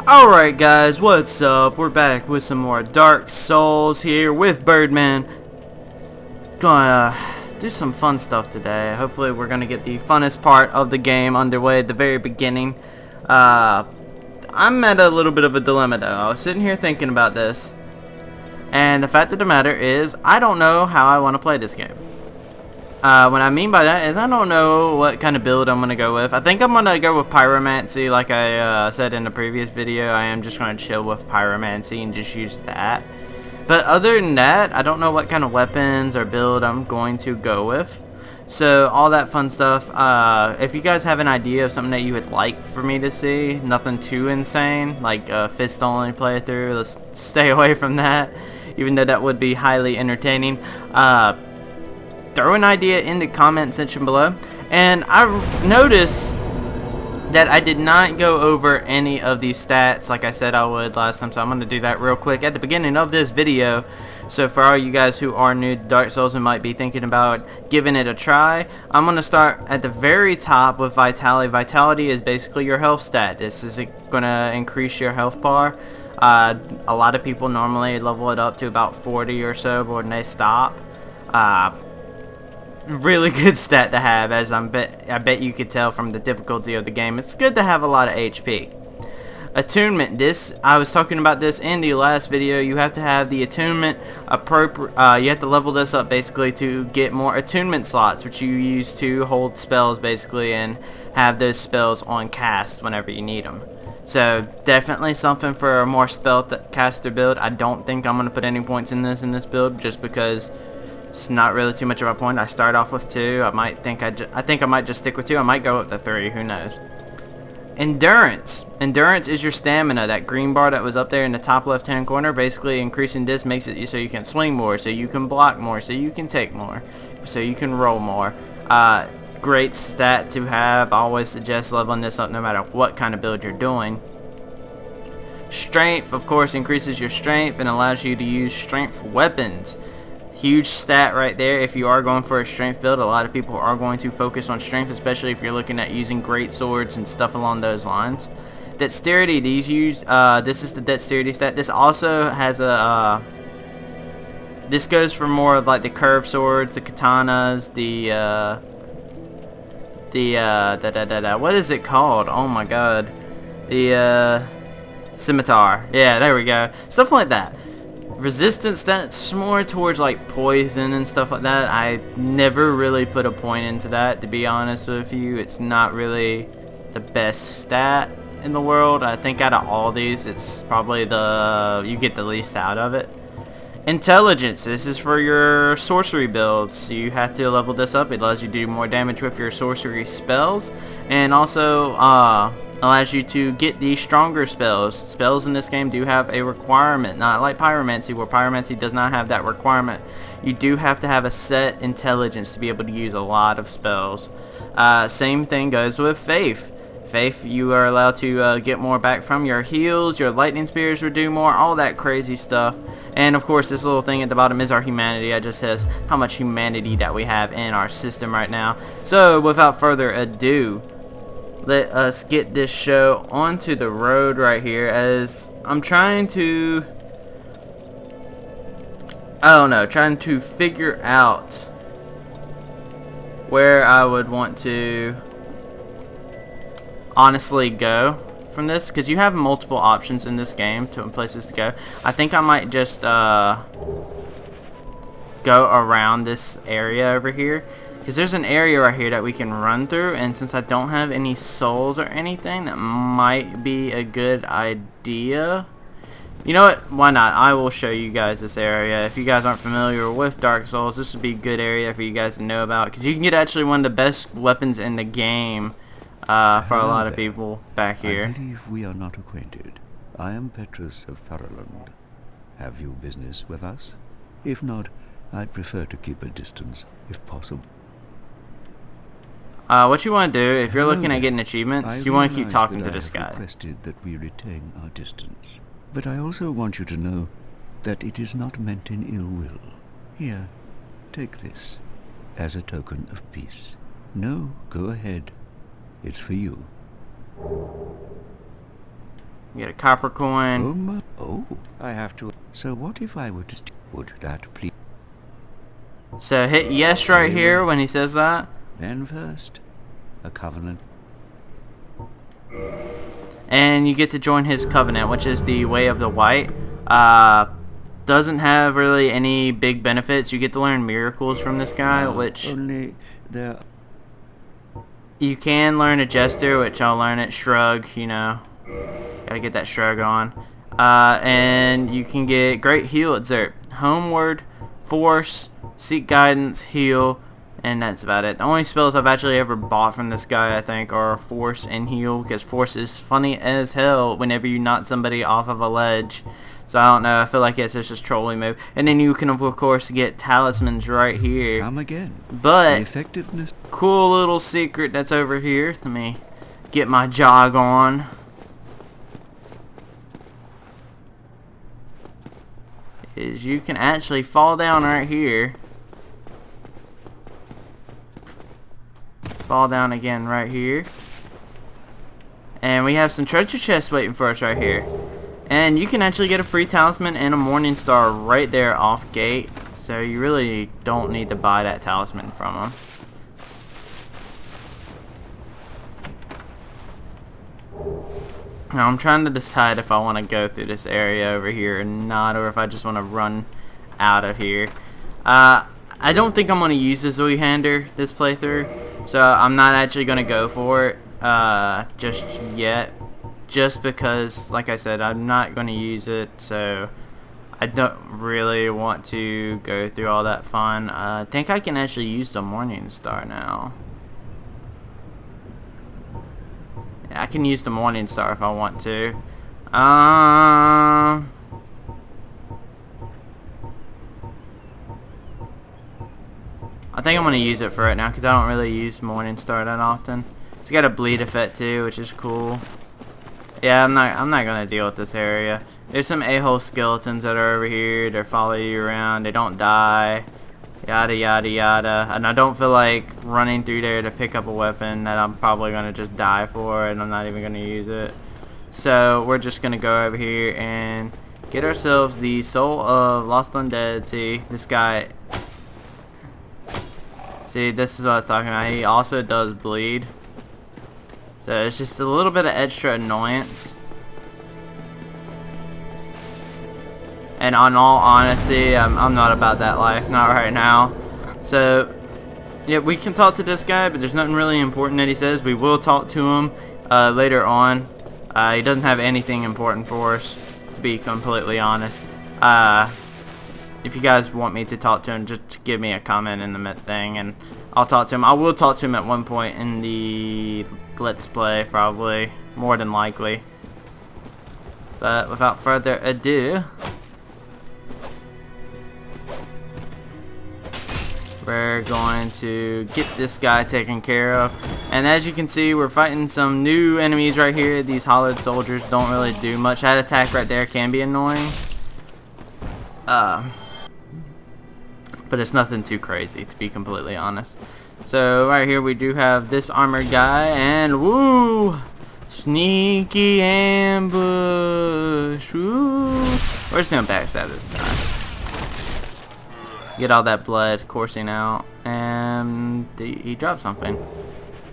Alright guys, what's up? We're back with some more Dark Souls here with Birdman. Gonna do some fun stuff today. Hopefully we're gonna get the funnest part of the game underway at the very beginning. I'm at a little bit of a dilemma though. I was sitting here thinking about this, and the fact of the matter is I don't know how I want to play this game. What I mean by that is I don't know what kind of build I'm going to go with. I think I'm going to go with Pyromancy like I said in the previous video. I am just going to chill with Pyromancy and just use that. But other than that, I don't know what kind of weapons or build I'm going to go with. So all that fun stuff. If you guys have an idea of something that you would like for me to see, nothing too insane, like a fist only playthrough, let's stay away from that. Even though that would be highly entertaining. Throw an idea in the comment section below. And I noticed that I did not go over any of these stats like I said I would last time, so I'm going to do that real quick at the beginning of this video. So for all you guys who are new to Dark Souls and might be thinking about giving it a try, I'm going to start at the very top with Vitality. Vitality is basically your health stat. This is going to increase your health bar. A lot of people normally level it up to about 40 or so, but when they stop, really good stat to have, as I bet you could tell from the difficulty of the game. It's good to have a lot of HP. Attunement. This, I was talking about this in the last video. You have to have the attunement appropriate. You have to level this up basically to get more attunement slots, which you use to hold spells basically and have those spells on cast whenever you need them. So definitely something for a more spell caster build. I don't think I'm gonna put any points in this build just because it's not really too much of a point. I start off with 2. I think I might just stick with 2. I might go up to 3. Who knows? Endurance. Endurance is your stamina. That green bar that was up there in the top left hand corner. Basically increasing this makes it so you can swing more, so you can block more, so you can take more, so you can roll more. Great stat to have. I always suggest leveling this up no matter what kind of build you're doing. Strength, of course, increases your strength and allows you to use strength weapons. Huge stat right there. If you are going for a strength build, a lot of people are going to focus on strength, especially if you're looking at using great swords and stuff along those lines. Dexterity, this is the dexterity stat. This also has a this goes for more of like the curved swords, the katanas, what is it called? Oh my god. The scimitar. Yeah, there we go. Stuff like that. Resistance, that's more towards like poison and stuff like that. I never really put a point into that, to be honest with you. It's not really the best stat in the world. I think out of all these, it's probably you get the least out of it. Intelligence, this is for your sorcery builds. You have to level this up. It allows you to do more damage with your sorcery spells, and also allows you to get the stronger spells. Spells in this game do have a requirement, not like Pyromancy, where Pyromancy does not have that requirement. You do have to have a set intelligence to be able to use a lot of spells. Same thing goes with Faith. Faith, you are allowed to get more back from your heals, your lightning spears will do more, all that crazy stuff. And of course this little thing at the bottom is our humanity. It just says how much humanity that we have in our system right now. So without further ado, let us get this show onto the road right here, as I'm trying to figure out where I would want to honestly go from this, because you have multiple options in this game to places to go. I think I might just go around this area over here, because there's an area right here that we can run through, and since I don't have any souls or anything, that might be a good idea. You know what? Why not? I will show you guys this area. If you guys aren't familiar with Dark Souls, this would be a good area for you guys to know about, because you can get actually one of the best weapons in the game for a lot of people back here. I believe we are not acquainted. I am Petrus of Tharaland. Have you business with us? If not, I'd prefer to keep a distance, if possible. What you want to do, if you're looking at getting achievements, you want to keep talking to this guy. I requested that we retain our distance, but I also want you to know that it is not meant in ill will. Here, take this, as a token of peace. No, go ahead. It's for you. You get a copper coin. Oh, I have to. So what if I would that please? So hit yes right here when he says that. Then first, a covenant. And you get to join his covenant, which is the Way of the White. Doesn't have really any big benefits. You get to learn miracles from this guy, which Only there. you can learn a Jester, which I'll learn at Shrug, you know. Gotta get that Shrug on. And you can get Great Heal at Xur. Homeward, Force, Seek Guidance, Heal, and that's about it. The only spells I've actually ever bought from this guy, I think, are Force and Heal, because Force is funny as hell whenever you knock somebody off of a ledge. So I don't know, I feel like it's just a trolling move. And then you can, of course, get Talismans right here. Come again. But The effectiveness. cool little secret that's over here. Let me get my jog on. Is you can actually fall down right here. Fall down again right here. And we have some treasure chests waiting for us right here. And you can actually get a free talisman and a morning star right there off gate. So you really don't need to buy that talisman from them. Now I'm trying to decide if I want to go through this area over here or not, or if I just want to run out of here. I don't think I'm going to use the Zoihander this playthrough, so I'm not actually going to go for it just yet, just because, like I said, I'm not going to use it, so I don't really want to go through all that fun. I think I can actually use the Morning Star now. I can use the Morning Star if I want to. I think I'm going to use it for right now because I don't really use Morning Star that often. It's got a bleed effect too, which is cool. Yeah, I'm not going to deal with this area. There's some a-hole skeletons that are over here. They follow you around. They don't die. Yada yada yada. And I don't feel like running through there to pick up a weapon that I'm probably going to just die for, and I'm not even going to use it. So we're just going to go over here and get ourselves the Soul of Lost Undead. See, this guy... See, this is what I was talking about. He also does bleed. So it's just a little bit of extra annoyance. And on all honesty, I'm not about that life, not right now. So, yeah, we can talk to this guy, but there's nothing really important that he says. We will talk to him later on. He doesn't have anything important for us, to be completely honest. If you guys want me to talk to him, just give me a comment in the thing, and I'll talk to him. I will talk to him at one point in the Let's Play, probably, more than likely. But without further ado, we're going to get this guy taken care of. And as you can see, we're fighting some new enemies right here. These hollowed soldiers don't really do much. That attack right there can be annoying. But it's nothing too crazy, to be completely honest. So right here we do have this armored guy, and woo! Sneaky ambush! Woo! We're just gonna backstab this guy. Get all that blood coursing out, and he dropped something.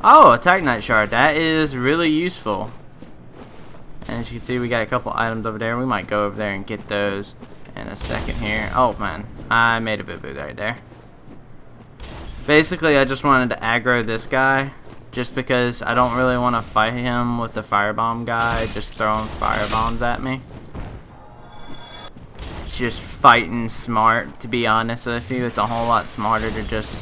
Oh, a Titanite shard. That is really useful. And as you can see, we got a couple items over there. We might go over there and get those in a second here. Oh man, I made a boo-boo right there. Basically, I just wanted to aggro this guy, just because I don't really want to fight him with the firebomb guy just throwing firebombs at me. Just fighting smart, to be honest with you. It's a whole lot smarter to just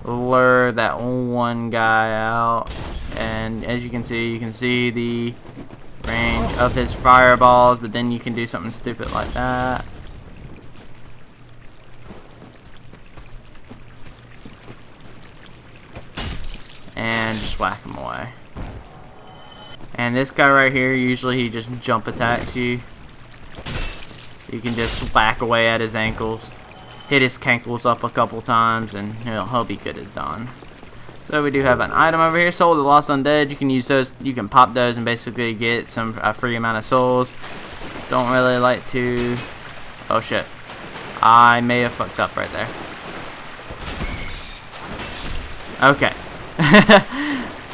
lure that one guy out. And as you can see the range of his fireballs, but then you can do something stupid like that. And just whack him away. And this guy right here, usually he just jump attacks you. You can just whack away at his ankles, hit his cankles up a couple times, and he'll be good as done. So we do have an item over here, Soul of the Lost Undead. You can use those, you can pop those and basically get a free amount of souls. Don't really like to... Oh shit. I may have fucked up right there. Okay.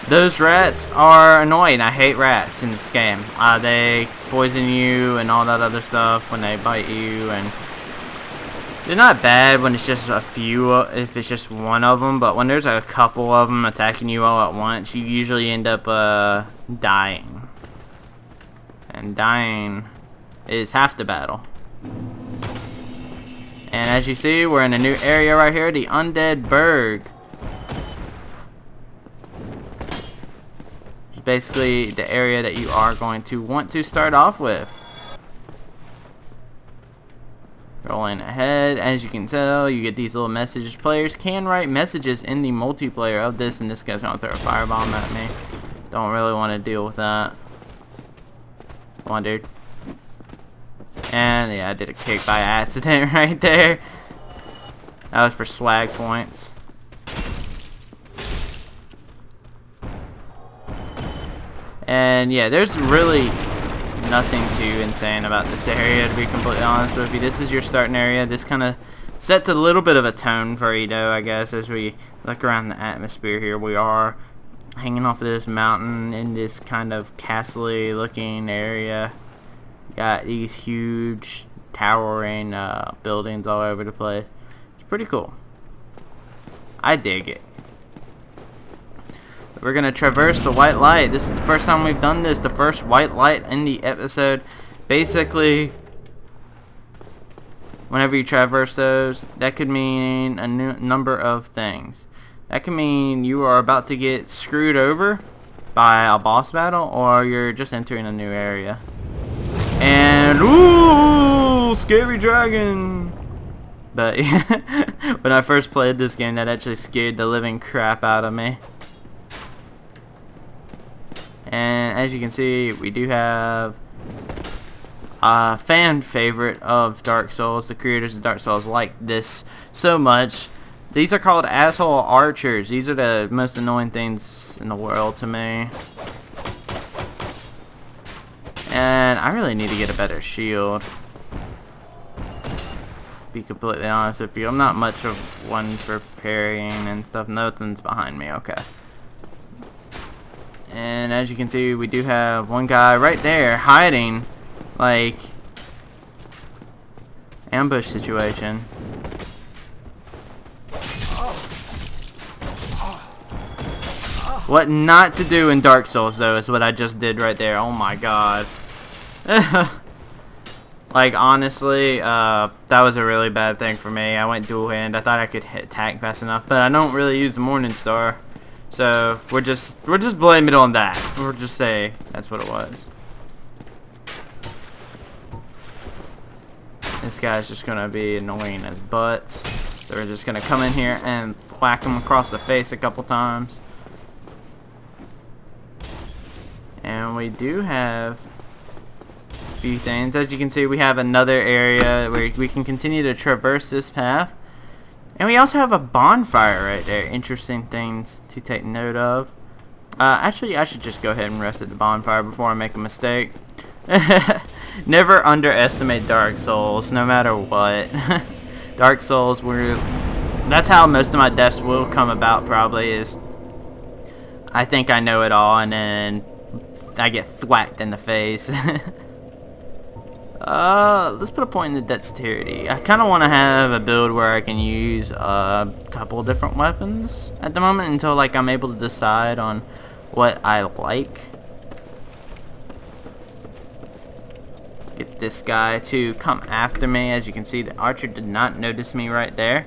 Those rats are annoying. I hate rats in this game. They poison you and all that other stuff when they bite you, and they're not bad when it's just a few, if it's just one of them, but when there's a couple of them attacking you all at once, you usually end up dying. And dying is half the battle. And as you see, we're in a new area right here, the Undead Burg. It's basically the area that you are going to want to start off with. Rolling ahead, as you can tell, you get these little messages. Players can write messages in the multiplayer of this, and this guy's gonna throw a firebomb at me. Don't really want to deal with that. Come on, dude. And yeah, I did a kick by accident right there. That was for swag points. And yeah, there's really nothing too insane about this area, to be completely honest with you. This is your starting area. This kind of sets a little bit of a tone for Edo, I guess, as we look around the atmosphere here. We are hanging off of this mountain in this kind of castle-y looking area. Got these huge towering buildings all over the place. It's pretty cool. I dig it. We're going to traverse the white light. This is the first time we've done this. The first white light in the episode. Basically, whenever you traverse those, that could mean a number of things. That could mean you are about to get screwed over by a boss battle, or you're just entering a new area. And, ooh, scary dragon. But when I first played this game, that actually scared the living crap out of me. And as you can see, we do have a fan favorite of Dark Souls. The creators of Dark Souls like this so much. These are called asshole archers. These are the most annoying things in the world to me. And I really need to get a better shield. Be completely honest with you, I'm not much of one for parrying and stuff. Nothing's behind me. Okay. And as you can see, we do have one guy right there hiding, like, ambush situation. What not to do in Dark Souls, though, is what I just did right there. Oh my god. Like, honestly, that was a really bad thing for me. I went dual hand. I thought I could hit attack fast enough, but I don't really use the Morning Star. So we're just blaming it on that. We'll just say that's what it was. This guy's just gonna be annoying as butts. So we're just gonna come in here and whack him across the face a couple times. And we do have a few things. As you can see, we have another area where we can continue to traverse this path. And we also have a bonfire right there. Interesting things to take note of. Actually, I should just go ahead and rest at the bonfire before I make a mistake. Never underestimate Dark Souls, no matter what. Dark Souls, that's how most of my deaths will come about, probably, is I think I know it all, and then I get thwacked in the face. Let's put a point in the dexterity. I kind of want to have a build where I can use a couple different weapons at the moment until like I'm able to decide on what I like. Get this guy to come after me. As you can see, the archer did not notice me right there,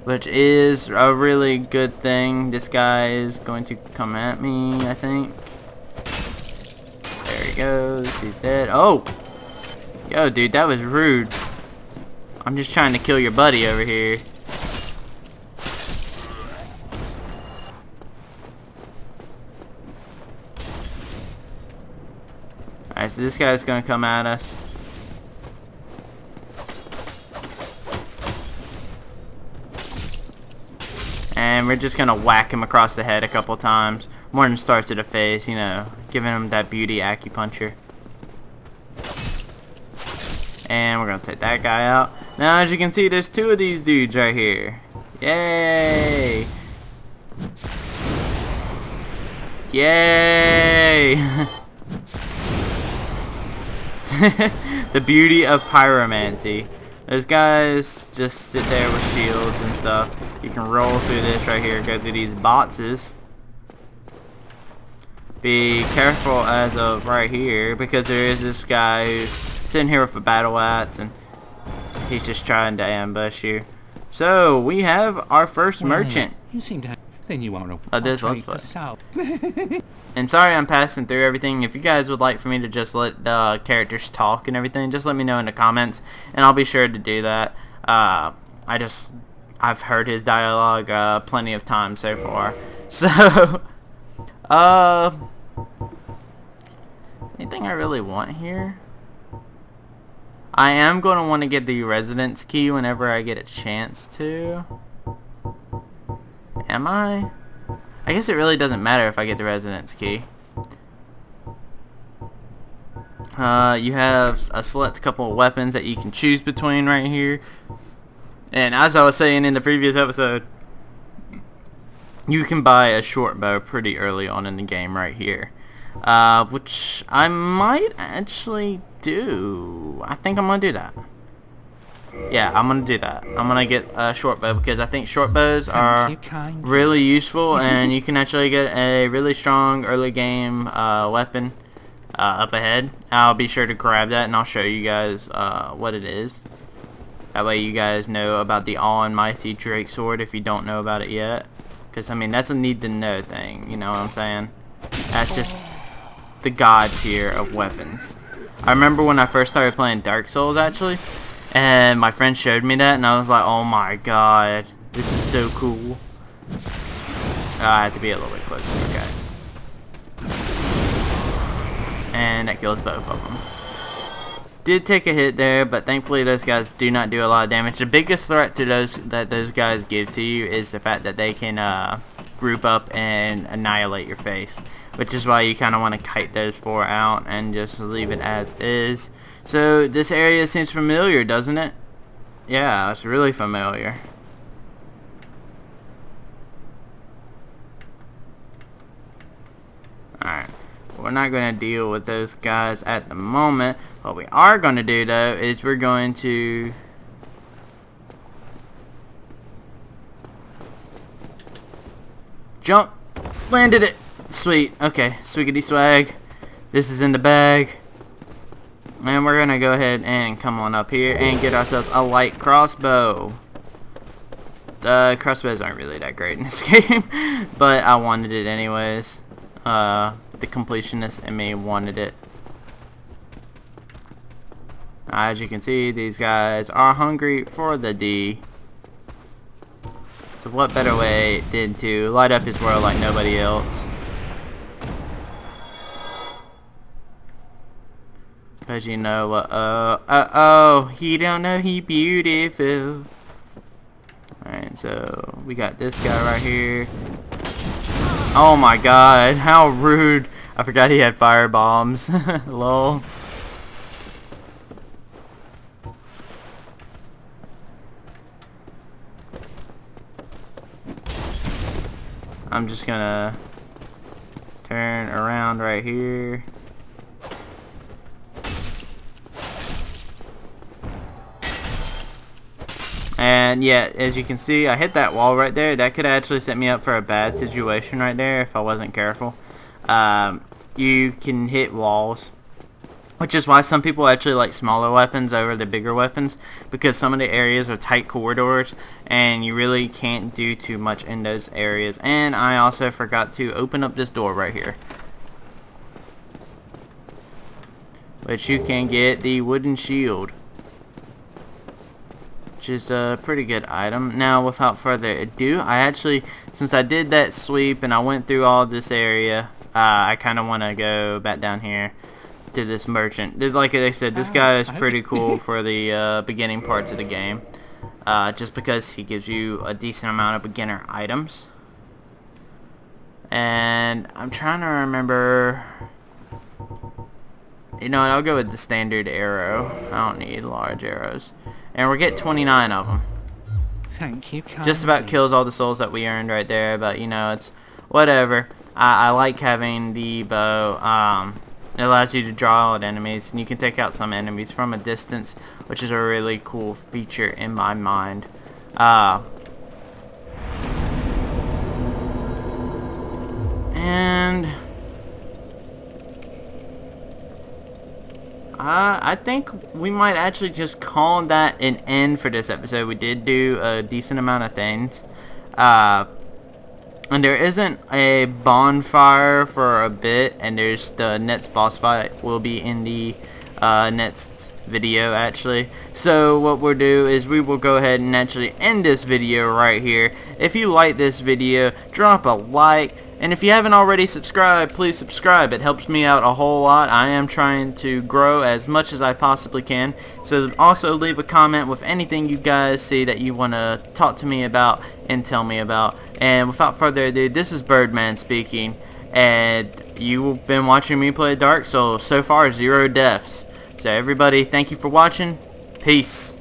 which is a really good thing. This guy is going to come at me, I think. There he goes. He's dead. Oh! Yo, dude, that was rude. I'm just trying to kill your buddy over here. Alright, so this guy's gonna come at us. And and we're just gonna whack him across the head a couple times, more than stars to the face, you know, giving him that beauty acupuncture. And we're gonna take that guy out. Now, as you can see, there's 2 of these dudes right here. Yay! Yay! The beauty of pyromancy. Those guys just sit there with shields and stuff. You can roll through this right here, go through these boxes. Be careful as of right here, because there is this guy who's sitting here with a battle axe, and he's just trying to ambush you. So, we have our first merchant. You seem to have... Then you want to... Of this Let's Play. And sorry I'm passing through everything. If you guys would like for me to just let the characters talk and everything, just let me know in the comments, and I'll be sure to do that. I've heard his dialogue plenty of times so far. So, anything I really want here? I am going to want to get the residence key whenever I get a chance to. Am I? I guess it really doesn't matter if I get the residence key. You have a select couple of weapons that you can choose between right here. And as I was saying in the previous episode, you can buy a short bow pretty early on in the game right here. Which I might actually do. I think I'm going to do that. Yeah, I'm going to do that. I'm going to get a short bow because I think short bows are really useful, and you can actually get a really strong early game weapon up ahead. I'll be sure to grab that and I'll show you guys what it is. That way you guys know about the almighty Drake sword if you don't know about it yet. Because, I mean, that's a need to know thing, you know what I'm saying? That's just the god tier of weapons. I remember when I first started playing Dark Souls actually, and my friend showed me that, and I was like, oh my god, this is so cool. I have to be a little bit closer, okay. And that kills both of them. Did take a hit there, but thankfully those guys do not do a lot of damage. The biggest threat to those guys give to you is the fact that they can group up and annihilate your face, which is why you kind of want to kite those 4 out and just leave it as is. So this area seems familiar, doesn't it? Yeah, it's really familiar. Alright, we're not going to deal with those guys at the moment. What we are going to do though is we're going to jump. Landed it. Sweet. Okay, swiggity swag. This is in the bag. And we're going to go ahead and come on up here and get ourselves a light crossbow. The crossbows aren't really that great in this game, but I wanted it anyways. The completionist in me wanted it. As you can see, these guys are hungry for the D. So what better way than to light up his world like nobody else? Cause you know what, oh, he don't know he beautiful. Alright, so we got this guy right here. Oh my god, how rude. I forgot he had fire bombs. Lol. I'm just gonna turn around right here. And yeah, as you can see, I hit that wall right there. That could actually set me up for a bad situation right there if I wasn't careful. You can hit walls, which is why some people actually like smaller weapons over the bigger weapons, because some of the areas are tight corridors and you really can't do too much in those areas. And I also forgot to open up this door right here, which you can get the wooden shield, which is a pretty good item. Now without further ado, I actually, since I did that sweep and I went through all this area, I kind of want to go back down here to this merchant. Like I said, this guy is pretty cool for the beginning parts of the game. just because he gives you a decent amount of beginner items. And I'm trying to remember. You know what, I'll go with the standard arrow. I don't need large arrows. And we'll get 29 of them. Thank you, kindly. Just about kills all the souls that we earned right there, but you know, it's whatever. I like having the bow. It allows you to draw out enemies, and you can take out some enemies from a distance, which is a really cool feature in my mind. And I think we might actually just call that an end for this episode. We did do a decent amount of things. And there isn't a bonfire for a bit, and there's the next boss fight will be in the next video actually. So what we'll do is we will go ahead and actually end this video right here. If you like this video, drop a like. And if you haven't already subscribed, please subscribe. It helps me out a whole lot. I am trying to grow as much as I possibly can. So also leave a comment with anything you guys see that you want to talk to me about and tell me about. And without further ado, this is Birdman speaking. And you've been watching me play Dark Souls. So far, 0 deaths. So everybody, thank you for watching. Peace.